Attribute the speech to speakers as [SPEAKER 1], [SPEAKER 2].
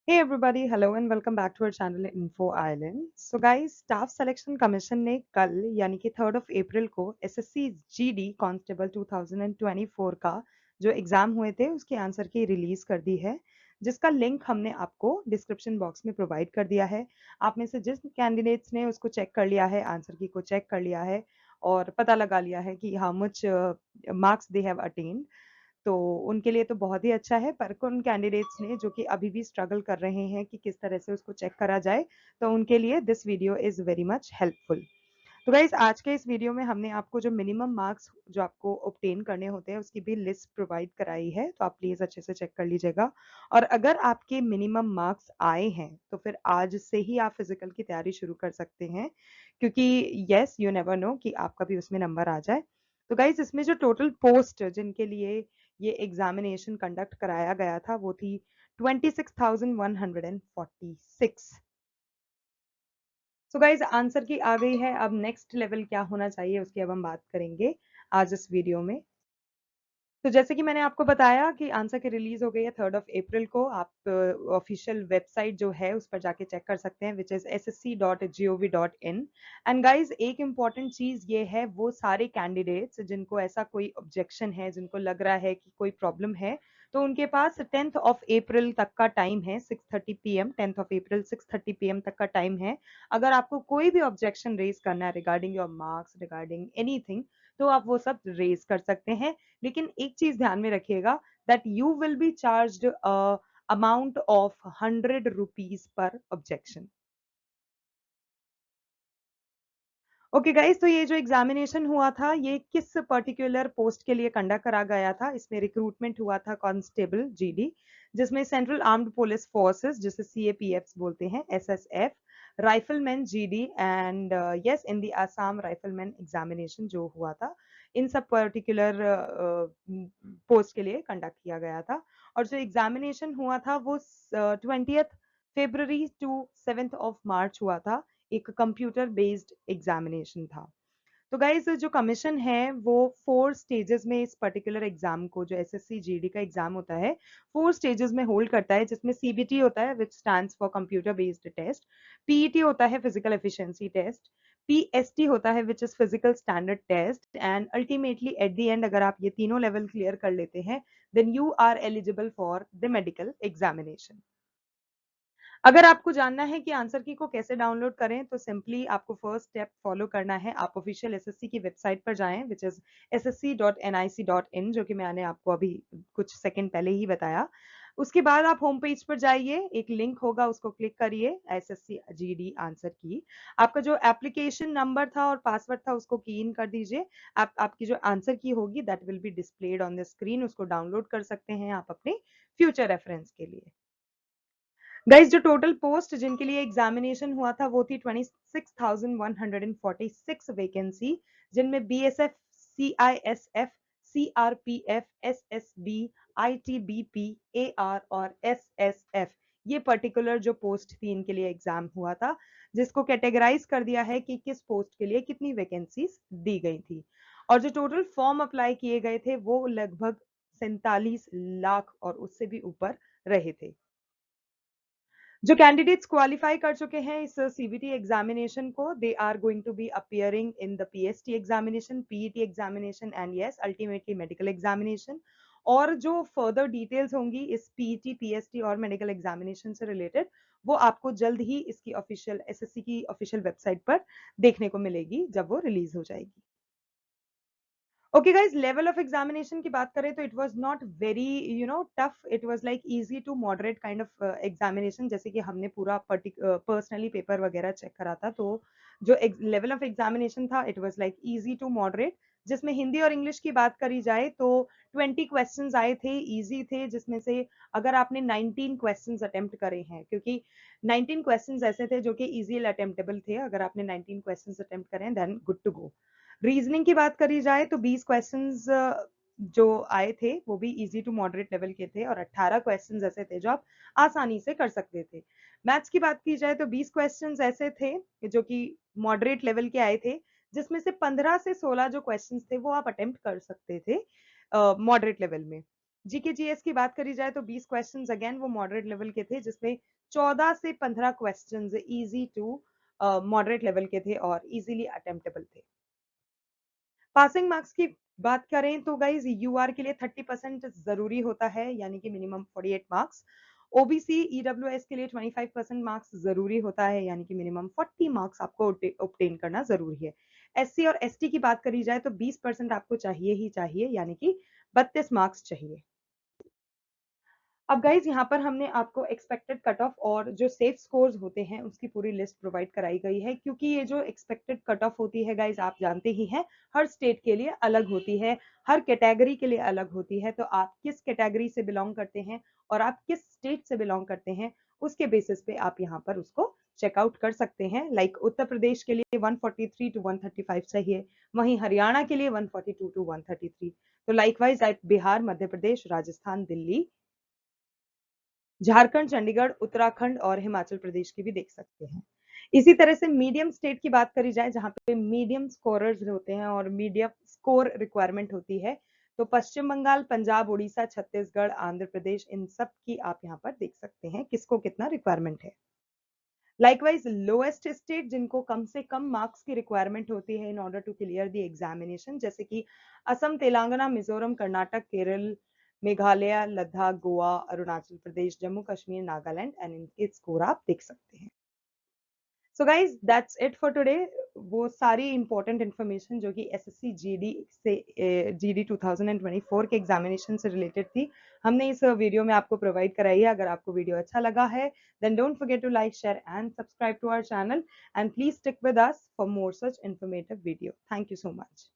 [SPEAKER 1] Hey everybody, hello and welcome back to our channel Info Island. So guys, staff selection commission ने कल यानी कि 3rd of April को SSC GD constable 2024 का जो exam हुए थे उसके आंसर की रिलीज कर दी है, जिसका लिंक हमने आपको डिस्क्रिप्शन बॉक्स में प्रोवाइड कर दिया है। आप में से जिस कैंडिडेट्स ने उसको चेक कर लिया है, आंसर की को चेक कर लिया है और पता लगा लिया है कि how much marks they have attend, तो उनके लिए तो बहुत ही अच्छा है। पर उन कैंडिडेट्स ने जो कि अभी भी स्ट्रगल कर रहे हैं कि किस तरह से उसको चेक करा जाए, तो उनके लिए this video is very much helpful. तो गाइज आज के इस वीडियो में हमने आपको जो मिनिमम मार्क्स जो आपको ऑब्टेन करने होते हैं उसकी भी लिस्ट प्रोवाइड कराई है, तो आप प्लीज अच्छे से चेक कर लीजिएगा। और अगर आपके मिनिमम मार्क्स आए हैं तो फिर आज से ही आप फिजिकल की तैयारी शुरू कर सकते हैं, क्योंकि यस यू नेवर नो कि आपका भी उसमें नंबर आ जाए। तो गाइज इसमें जो टोटल पोस्ट जिनके लिए ये एग्जामिनेशन कंडक्ट कराया गया था वो थी 26,146। सो गाइज आंसर की आ गई है, अब नेक्स्ट लेवल क्या होना चाहिए उसकी अब हम बात करेंगे आज इस वीडियो में। तो जैसे कि मैंने आपको बताया कि आंसर की रिलीज हो गई है 3rd of April को। आप ऑफिशियल वेबसाइट जो है उस पर जाके चेक कर सकते हैं, which is ssc.gov.in। And guys एक इम्पॉर्टेंट चीज ये है, वो सारे कैंडिडेट्स जिनको ऐसा कोई ऑब्जेक्शन है, जिनको लग रहा है कि कोई प्रॉब्लम है, तो उनके पास 10th of April तक का टाइम है, 6:30 PM, 10th of April 6:30 PM तक का टाइम है। अगर आपको कोई भी ऑब्जेक्शन रेज करना है regarding your marks, regarding anything, तो आप वो सब रेज कर सकते हैं। लेकिन एक चीज ध्यान में रखिएगा, that you will be charged amount of 100 rupees per objection. Okay guys, तो ये जो एग्जामिनेशन हुआ था ये किस पर्टिकुलर पोस्ट के लिए कंडक्ट करा गया था? इसमें रिक्रूटमेंट हुआ था कांस्टेबल जीडी, जिसमें सेंट्रल आर्म्ड पुलिस फोर्सेस जिसे सीएपीएफ बोलते हैं, SSF, rifleman GD and yes in the Assam rifleman examination जो हुआ था, इन सब पर्टिकुलर पोस्ट के लिए कंडक्ट किया गया था। और जो एग्जामिनेशन हुआ था वो 20 फरवरी टू 7 मार्च हुआ था। एक कंप्यूटर बेस्ड एग्जामिनेशन था। तो गाइज जो कमीशन है वो 4 स्टेजेस में इस पर्टिकुलर एग्जाम को, जो एसएससी जीडी का एग्जाम होता है, 4 स्टेजेस में होल्ड करता है, जिसमें सीबीटी होता है which stands for computer based test, PET होता है फिजिकल एफिशिएंसी टेस्ट, पीएसटी होता है which is physical standard test, and ultimately at the end अगर आप ये तीनों लेवल क्लियर कर लेते हैं then you are eligible for the medical examination. अगर आपको जानना है कि आंसर की को कैसे डाउनलोड करें, तो सिंपली आपको फर्स्ट स्टेप फॉलो करना है। आप ऑफिशियल एसएससी की वेबसाइट पर जाएं विच इज ssc.nic.in, जो कि मैंने आपको अभी कुछ सेकंड पहले ही बताया। उसके बाद आप होम पेज पर जाइए, एक लिंक होगा उसको क्लिक करिए, एसएससी जीडी आंसर की। आपका जो एप्लीकेशन नंबर था और पासवर्ड था उसको की इन कर दीजिए। आपकी जो आंसर की होगी that will be displayed on the screen, उसको डाउनलोड कर सकते हैं आप अपने फ्यूचर रेफरेंस के लिए। गाइस जो टोटल पोस्ट जिनके लिए एग्जामिनेशन हुआ था वो थी 26,146 वैकेंसी, जिनमें BSF, CISF, CRPF, SSB, ITBP, AR और एसएसएफ, ये पर्टिकुलर जो पोस्ट थी इनके लिए एग्जाम हुआ था, जिसको कैटेगराइज कर दिया है कि किस पोस्ट के लिए कितनी वैकेंसीज दी गई थी। और जो टोटल फॉर्म अप्लाई किए गए थे वो लगभग 47 लाख और उससे भी ऊपर रहे थे। जो कैंडिडेट्स क्वालिफाई कर चुके हैं इस सीबीटी एग्जामिनेशन को, they are going to be appearing in the PST examination, PET examination and yes ultimately medical examination. और जो फर्दर डिटेल्स होंगी इस पीईटी, पीएसटी और मेडिकल एग्जामिनेशन से रिलेटेड, वो आपको जल्द ही इसकी ऑफिशियल एसएससी की ऑफिशियल वेबसाइट पर देखने को मिलेगी जब वो रिलीज हो जाएगी। Okay guys, level of examination की बात करें तो it was not very tough, it was like easy to moderate kind of examination. जैसे कि हमने पूरा पर्सनली पेपर वगैरह चेक करा था, तो जो लेवल ऑफ एग्जामिनेशन था it was like easy to moderate. जिसमें हिंदी और इंग्लिश की बात करी जाए तो 20 क्वेश्चंस आए थे, इजी थे, जिसमें से अगर आपने 19 क्वेश्चंस अटेम्प्ट करे हैं, क्योंकि 19 क्वेश्चंस ऐसे थे जो कि इजी अटेम्प्टेबल थे, अगर आपने 19 क्वेश्चंस अटेम्प्ट करें then good to go. Reasoning की बात करी जाए तो 20 क्वेश्चंस जो आए थे वो भी इजी टू मॉडरेट लेवल के थे, और 18 क्वेश्चंस ऐसे थे जो आप आसानी से कर सकते थे। मैथ्स की बात की जाए तो 20 क्वेश्चंस ऐसे थे जो कि मॉडरेट लेवल के आए थे, जिसमें से 15 से 16 जो क्वेश्चंस थे वो आप अटेम्प्ट कर सकते थे मॉडरेट लेवल में। जीके जीएस की बात करी जाए तो 20 क्वेश्चंस अगेन वो मॉडरेट लेवल के थे, जिसमें 14 से 15 questions easy to moderate level के थे और इजीली अटेम्प्टेबल थे। पासिंग मार्क्स की बात करें तो गाइज यूआर के लिए 30% जरूरी होता है, यानी कि मिनिमम 48 मार्क्स। ओबीसी ईडब्ल्यूएस के लिए 25% मार्क्स जरूरी होता है, यानी कि मिनिमम 40 मार्क्स आपको ऑब्टेन करना जरूरी है। एससी और एसटी की बात करी जाए तो 20% आपको चाहिए ही चाहिए, यानी कि 32 मार्क्स चाहिए। अब गाइज यहाँ पर हमने आपको एक्सपेक्टेड कट ऑफ और जो सेफ स्कोर्स होते हैं उसकी पूरी लिस्ट प्रोवाइड कराई गई है, क्योंकि ये जो एक्सपेक्टेड कट ऑफ होती है गाइज आप जानते ही हैं हर स्टेट के लिए अलग होती है, हर कैटेगरी के लिए अलग होती है। तो आप किस कैटेगरी से बिलोंग करते हैं और आप किस स्टेट से बिलोंग करते हैं उसके बेसिस पे आप यहाँ पर उसको चेकआउट कर सकते हैं। लाइक उत्तर प्रदेश के लिए 143 टू 135 चाहिए, वहीं हरियाणा के लिए 142 टू 133। तो लाइकवाइज आप बिहार, मध्य प्रदेश, राजस्थान, दिल्ली, झारखंड, चंडीगढ़, उत्तराखंड और हिमाचल प्रदेश की भी देख सकते हैं। इसी तरह से मीडियम स्टेट की बात करी जाए, जहां पे मीडियम स्कोरर्स होते हैं और मीडियम स्कोर रिक्वायरमेंट होती है, तो पश्चिम बंगाल, पंजाब, उड़ीसा, छत्तीसगढ़, आंध्र प्रदेश, इन सब की आप यहाँ पर देख सकते हैं किसको कितना रिक्वायरमेंट है। लाइकवाइज लोएस्ट स्टेट जिनको कम से कम मार्क्स की रिक्वायरमेंट होती है in order to clear the examination, जैसे कि असम, तेलंगाना, मिजोरम, कर्नाटक, केरल, मेघालय, लद्दाख, गोवा, अरुणाचल प्रदेश, जम्मू कश्मीर, नागालैंड, एंड इनके स्कोर आप देख सकते हैं। So guys that's it for today. वो सारी इंपॉर्टेंट इन्फॉर्मेशन जो कि एसएससी जीडी से जीडी 2024 के एग्जामिनेशन से रिलेटेड थी, हमने इस वीडियो में आपको प्रोवाइड कराई है। अगर आपको वीडियो अच्छा लगा है then don't forget to like, share and subscribe to our channel, and please stick with us for more such informative video. Thank you so much.